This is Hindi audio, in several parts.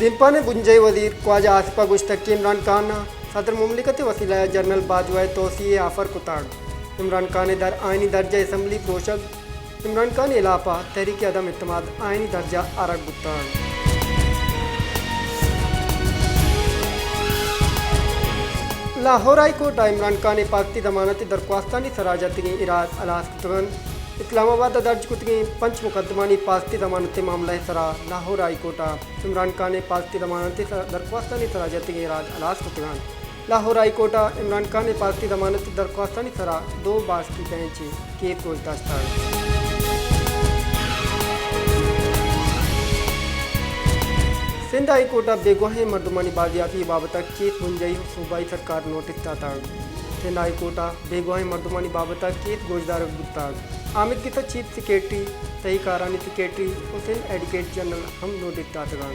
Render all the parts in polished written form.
जिनपा ने बुंजई वजीर ख्वाजा आसिफा गुश्तक इमरान खान सदर मुमलिकत वसीला जनरल बाजवा तोसी आफर कुताग इमरान खान दर आइनी दर्जा असम्बली प्रोशक इमरान खान इलाफा तहरीक अदम इत्तमाद आइनी दर्जा अरग गुताग लाहौर हाई कोर्ट इमरान खान पाकती जमानती दरख्वास्तानी सराजती इराद अलास कुतगन इस्लामाबाद दर्ज कुतगी पंच मुकदमानी पाकती जमानती मामला सरा लाहौर हाई कोर्ट इमरान खान पाकती जमानती दरख्वास्तानी सराजती इराद अलास कुतगन लाहौर हाई कोर्ट इमरान खान पाकती जमानती दरख्वास्तानी सरा 2 बास की बेंच केस गोश्तास्ता सिंध हाई कोर्ट बेगुहां मर्दमानी बाजियाती बाबत केस मुंजई सूबाई सरकार नोटिस दाता सिंध हाई कोर्ट बेगुहां मर्दमानी बाबत केस गोशदार गुप्ताग आमिद की चीफ सेक्रेटरी तहकारानी सेक्रेटरी हुसैन एडवोकेट जनरल हम नोटिस दातगान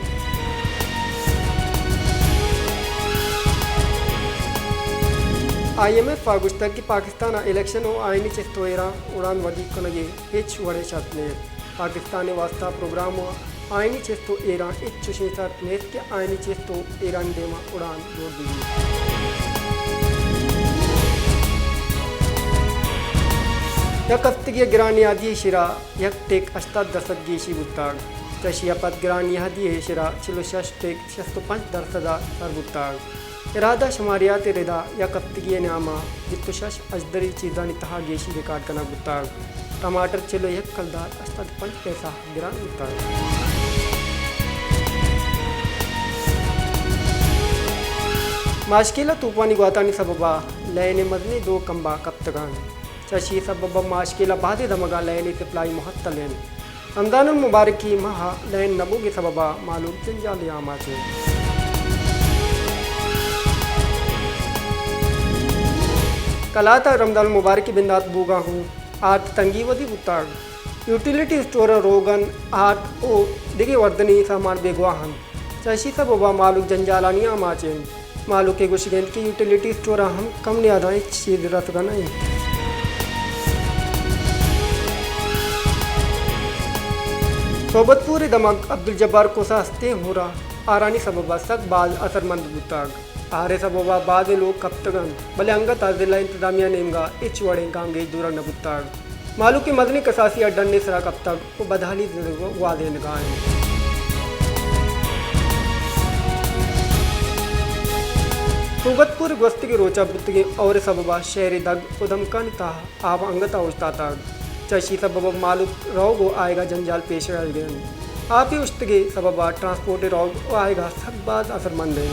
IMF फागुश्तर की पाकिस्तान इलेक्शन और आईनी चेस्तोरा उड़ान वदी कनगे हिच वड़े छातने पाकिस्तान वास्ता प्रोग्राम आईनी चेस्तो ईरान इच शेसर नेत के आईनी चेस्तो ईरान देमा उड़ान जोड़ दी यक हफ्तगी गिरानी आदि शिरा यक टेक 80% बुत्ताग चशिया पद गिरानी आदि शिरा 66.65% सर इरादा शुमारियात रिदा यक हफ्तगी नामा जितुशश अजदरी चीज़ा नितहा गेशी रिकॉर्ड करना बुत्ताग टमाटर चिलो यक कलदार 85 पैसा गिरान बुत्ताग माशकिला तूफानी गुआतानी सबबा लयने मदनी 2 कंबा कप्तगान चशी सबब माशकिला बाद दमगा लयनी सप्लाई मुहत्तलेन रमज़ानुल मुबारक की माह लयन नबू के सबबा मालूम जंजाल यामाचे कलाता रमज़ानुल मुबारक की बिंदात बूगा हूँ आठ तंगी वदी बुताग यूटिलिटी स्टोर रोगन आठ ओ दिगे वर्दनी सामान बेगवाहन चशी सबबा मालूम जंजालानी यामाचे मालू के गुशगेंद की यूटिलिटी स्टोर हम कम ने आधा चीज रत का नहीं सोबतपुरी दमक अब्दुल जब्बार को सास्ते हो रहा आरानी सबबा सक बाज असरमंद बुताग आरे सबबा बाद लोग कप्तगन भले अंगत जिला इंतजामिया नेमगा इच वड़े गांगे दूर न बुताग मालू की मदनी कसासी अड्डन ने सरा कप्तग वो बदहाली वादे नगाएं सोबतपुर गस्ती की रोचा बुतगे और सबबा शहरी दग उदमकन ता आब अंगता उस्ताता चशी सबब मालूक रोग आएगा जंजाल पेश आ गए आप ही उस्तगे सबबा ट्रांसपोर्ट रोग आएगा सब बात असरमंद है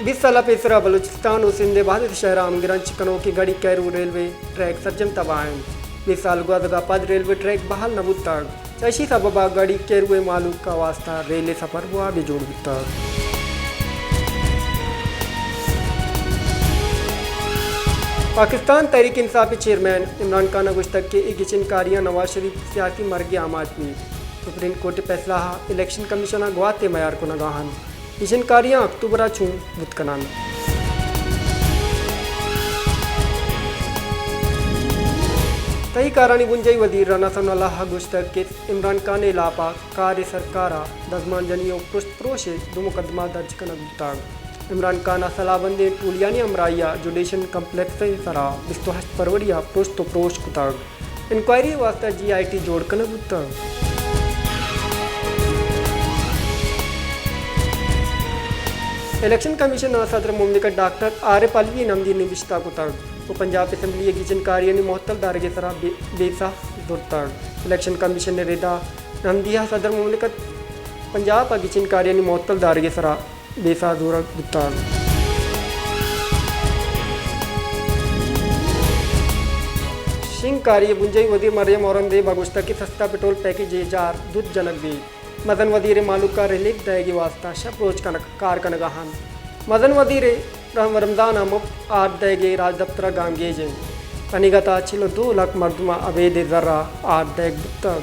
बीस साल पेसरा बलूचिस्तान और सिंध बाधित शहर आमगिरन चिकनों की गड़ी कैरू रेलवे ट्रैक सर्जम तबाह 20 साल गुआ पद रेलवे ट्रैक बहाल नबुताग चशी सबबा गाड़ी केरुए मालूक का वास्ता रेले सफर हुआ भी जोड़ दिता पाकिस्तान तहरीक इंसाफ चेयरमैन इमरान खान गुश्तक के किचनकारियाँ नवाज शरीफ सियासी मर्ग आम आदमी सुप्रीम कोर्ट फैसला इलेक्शन कमीशन गुआते मैार को नगाहन किचनकारियाँ अक्टूबर छूँ बुतकनान तही कारानी बुंजई वजीर राना सन्नाल्लाह गुश्तक के इमरान खान इलाफा कार्य सरकारा दजमान जनियों पृष्ठ प्रोशे 2 मुकदमा दर्ज कर गुताग इमरान खान सलाबंदे टूलियानी अमराइया जुडिशन कम्प्लेक्स सरा 28 फरवरी पृष्ठ प्रोश कुताग इंक्वायरी वास्ता GIT जोड़ कर गुताग इलेक्शन कमीशन सदर मुमलिकत डॉक्टर आरिफ अलवी नमदी निविश्ता कुताग तो पंजाब असम्बली किचनकारियों ने मोहतल दारगे सरा बेसा दुरताग इलेक्शन कमीशन ने रेदा नमदिया सदर मुमलिकत पंजाब किचनकारियों ने मोहतल दारगे सरा बेसा दूर दुताग शिंकारी बुंजई वजीर मरियम औरंगजेब अगुस्ता की सस्ता पेट्रोल पैकेज 1000 दुध जनक दी मदन वजीर मालूक का रिलीफ दएगी वास्ता शब रोज कार कनगाहन मदन वजीर रमज़ान मुफ्त आठ दएगे राज दफ्तर गांगेज कनिगता चिलो 2 लाख मरदमा अवैध जर्रा आठ दैग दुत्ता